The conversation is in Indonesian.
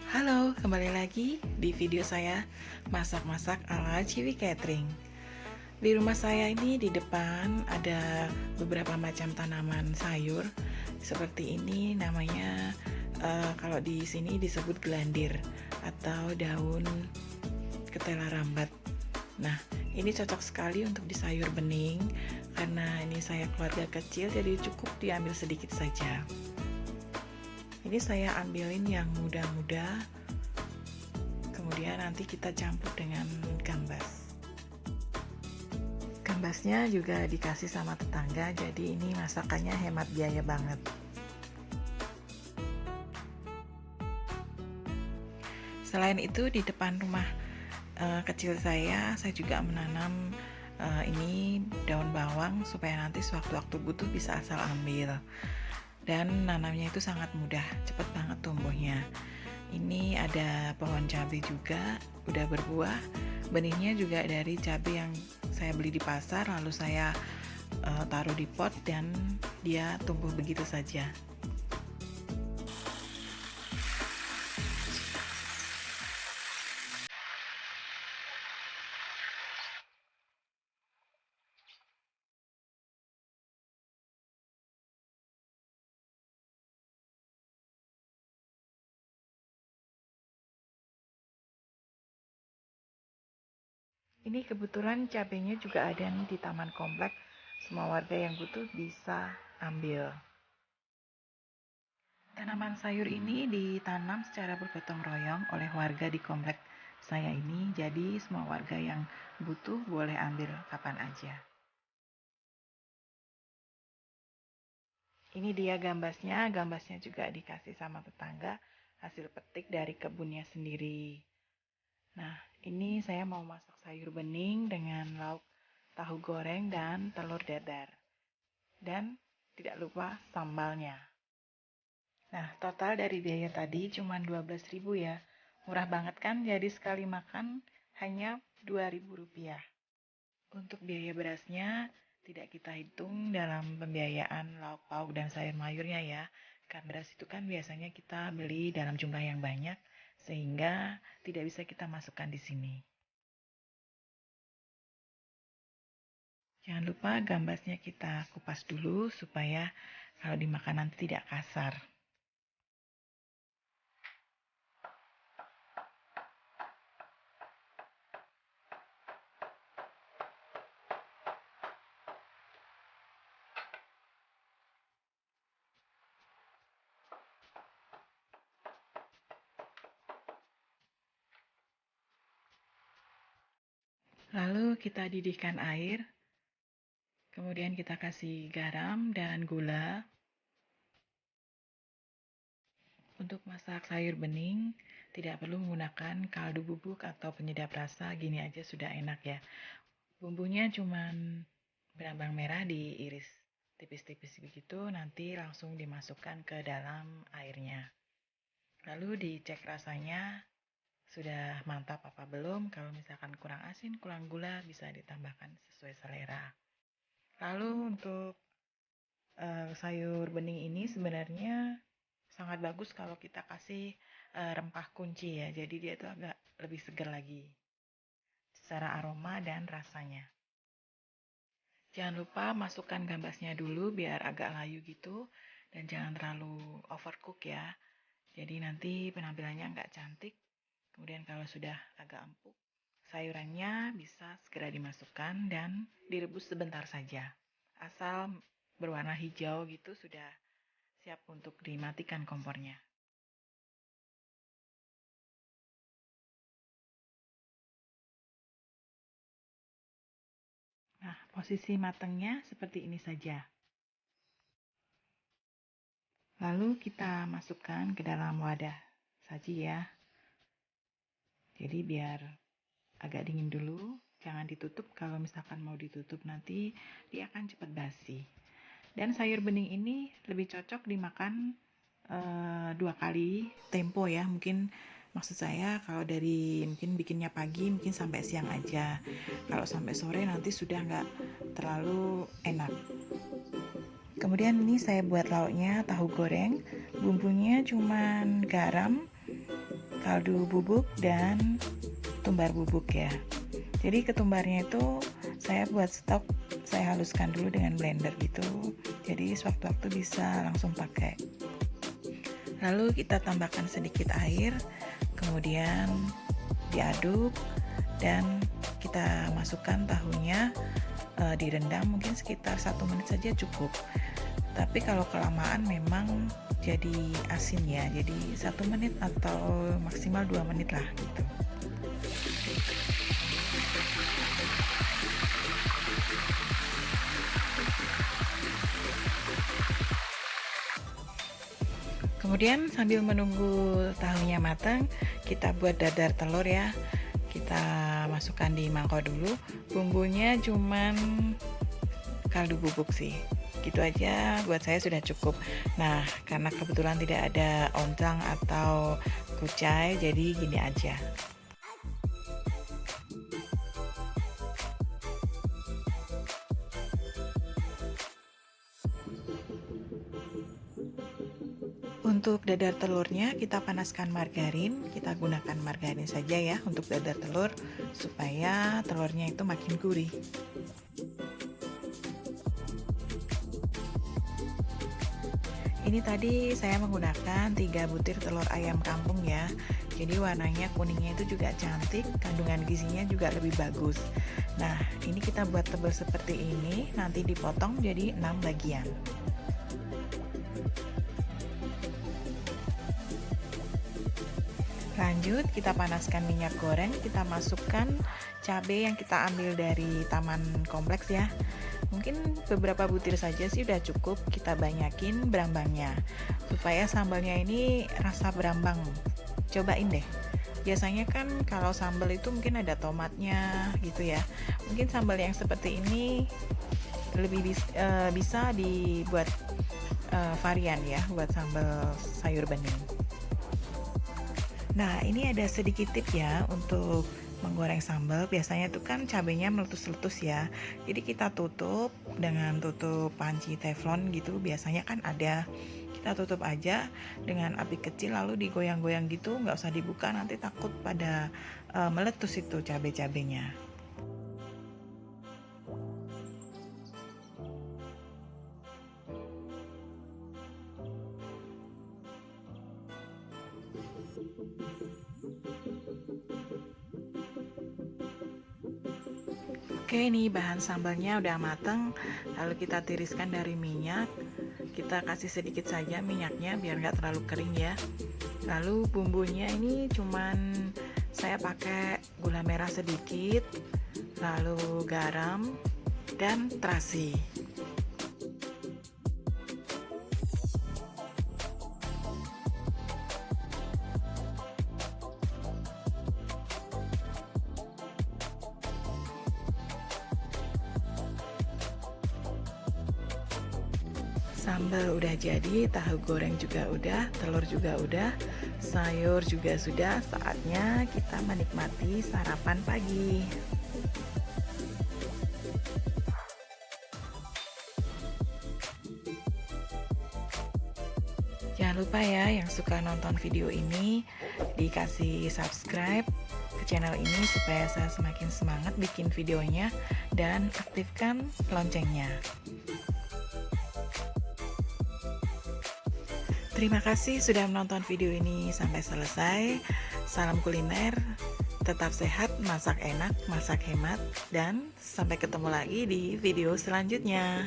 Halo, kembali lagi di video saya masak-masak ala Ciwi Catering. Di rumah saya ini di depan ada beberapa macam tanaman sayur seperti ini namanya kalau di sini disebut gelandir atau daun ketela rambat. Nah, ini cocok sekali untuk di sayur bening karena ini saya keluarga kecil jadi cukup diambil sedikit saja. Ini saya ambilin yang muda-muda, kemudian nanti kita campur dengan gambas. Gambasnya juga dikasih sama tetangga, jadi ini masakannya hemat biaya banget. Selain itu di depan rumah kecil saya juga menanam ini daun bawang supaya nanti sewaktu-waktu butuh bisa asal ambil. Dan nanamnya itu sangat mudah, cepet banget tumbuhnya. Ini ada pohon cabai juga, udah berbuah. Benihnya juga dari cabai yang saya beli di pasar, lalu saya taruh di pot dan dia tumbuh begitu saja. Ini kebetulan cabenya juga ada nih di taman komplek. Semua warga yang butuh bisa ambil. Tanaman sayur ini ditanam secara bergotong royong oleh warga di komplek saya ini. Jadi semua warga yang butuh boleh ambil kapan aja. Ini dia gambasnya. Gambasnya juga dikasih sama tetangga. Hasil petik dari kebunnya sendiri. Nah, ini saya mau masak sayur bening dengan lauk tahu goreng dan telur dadar. Dan tidak lupa sambalnya. Nah, total dari biaya tadi cuma 12.000 ya. Murah banget kan? Jadi sekali makan hanya 2.000 rupiah. Untuk biaya berasnya tidak kita hitung dalam pembiayaan lauk pauk dan sayur mayurnya ya. Karena beras itu kan biasanya kita beli dalam jumlah yang banyak sehingga tidak bisa kita masukkan di sini. Jangan lupa gambasnya kita kupas dulu supaya kalau dimakan nanti tidak kasar. Lalu kita didihkan air, kemudian kita kasih garam dan gula. Untuk masak sayur bening, tidak perlu menggunakan kaldu bubuk atau penyedap rasa, gini aja sudah enak ya. Bumbunya cuman berambang merah diiris tipis-tipis begitu, nanti langsung dimasukkan ke dalam airnya. Lalu dicek rasanya sudah mantap apa belum. Kalau misalkan kurang asin, kurang gula, bisa ditambahkan sesuai selera. Lalu untuk sayur bening ini sebenarnya sangat bagus kalau kita kasih rempah kunci ya. Jadi dia itu agak lebih segar lagi secara aroma dan rasanya. Jangan lupa masukkan gambasnya dulu biar agak layu gitu dan jangan terlalu overcook ya. Jadi nanti penampilannya nggak cantik. Kemudian kalau sudah agak empuk, sayurannya bisa segera dimasukkan dan direbus sebentar saja. Asal berwarna hijau gitu sudah siap untuk dimatikan kompornya. Nah, posisi matangnya seperti ini saja. Lalu kita masukkan ke dalam wadah saji ya. Jadi biar agak dingin dulu, jangan ditutup. Kalau misalkan mau ditutup nanti dia akan cepat basi. Dan sayur bening ini lebih cocok dimakan 2 kali tempo ya. Mungkin maksud saya kalau dari mungkin bikinnya pagi mungkin sampai siang aja. Kalau sampai sore nanti sudah nggak terlalu enak. Kemudian ini saya buat lauknya tahu goreng. Bumbunya cuman garam, kaldu bubuk dan tumbar bubuk ya. Jadi ketumbarnya itu saya buat stok, saya haluskan dulu dengan blender gitu. Jadi sewaktu-waktu bisa langsung pakai. Lalu kita tambahkan sedikit air, kemudian diaduk dan kita masukkan tahunya, direndam mungkin sekitar 1 menit saja cukup. Tapi kalau kelamaan memang jadi asin ya, jadi 1 menit atau maksimal 2 menit lah gitu. Kemudian sambil menunggu tahunya matang, kita buat dadar telur ya. Kita masukkan di mangkok dulu. Bumbunya cuman kaldu bubuk sih. Gitu aja buat saya sudah cukup. Nah, karena kebetulan tidak ada ontang atau kucai, jadi gini aja. Untuk dadar telurnya kita panaskan margarin, kita gunakan margarin saja ya untuk dadar telur supaya telurnya itu makin gurih. Ini tadi saya menggunakan 3 butir telur ayam kampung ya. Jadi warnanya kuningnya itu juga cantik, kandungan gizinya juga lebih bagus. Nah, ini kita buat tebal seperti ini, nanti dipotong jadi 6 bagian. Lanjut, kita panaskan minyak goreng, kita masukkan cabai yang kita ambil dari taman kompleks ya. Mungkin beberapa butir saja sih udah cukup, kita banyakin berambangnya supaya sambalnya ini rasa berambang. Cobain deh. Biasanya kan kalau sambal itu mungkin ada tomatnya gitu ya. Mungkin sambal yang seperti ini lebih bisa dibuat varian ya buat sambal sayur bening. Nah, ini ada sedikit tip ya untuk menggoreng sambal. Biasanya itu kan cabenya meletus-letus ya. Jadi kita tutup dengan tutup panci teflon gitu. Biasanya kan ada. Kita tutup aja dengan api kecil lalu digoyang-goyang gitu. Nggak usah dibuka, nanti takut pada meletus itu cabai-cabainya. Oke, ini bahan sambalnya udah matang, lalu kita tiriskan dari minyak. Kita kasih sedikit saja minyaknya biar nggak terlalu kering ya. Lalu bumbunya ini cuman saya pakai gula merah sedikit, lalu garam dan terasi. Sambal udah jadi, tahu goreng juga udah, telur juga udah, sayur juga sudah. Saatnya kita menikmati sarapan pagi. Jangan lupa ya yang suka nonton video ini dikasih subscribe ke channel ini supaya saya semakin semangat bikin videonya, dan aktifkan loncengnya. Terima kasih sudah menonton video ini sampai selesai. Salam kuliner, tetap sehat, masak enak, masak hemat, dan sampai ketemu lagi di video selanjutnya.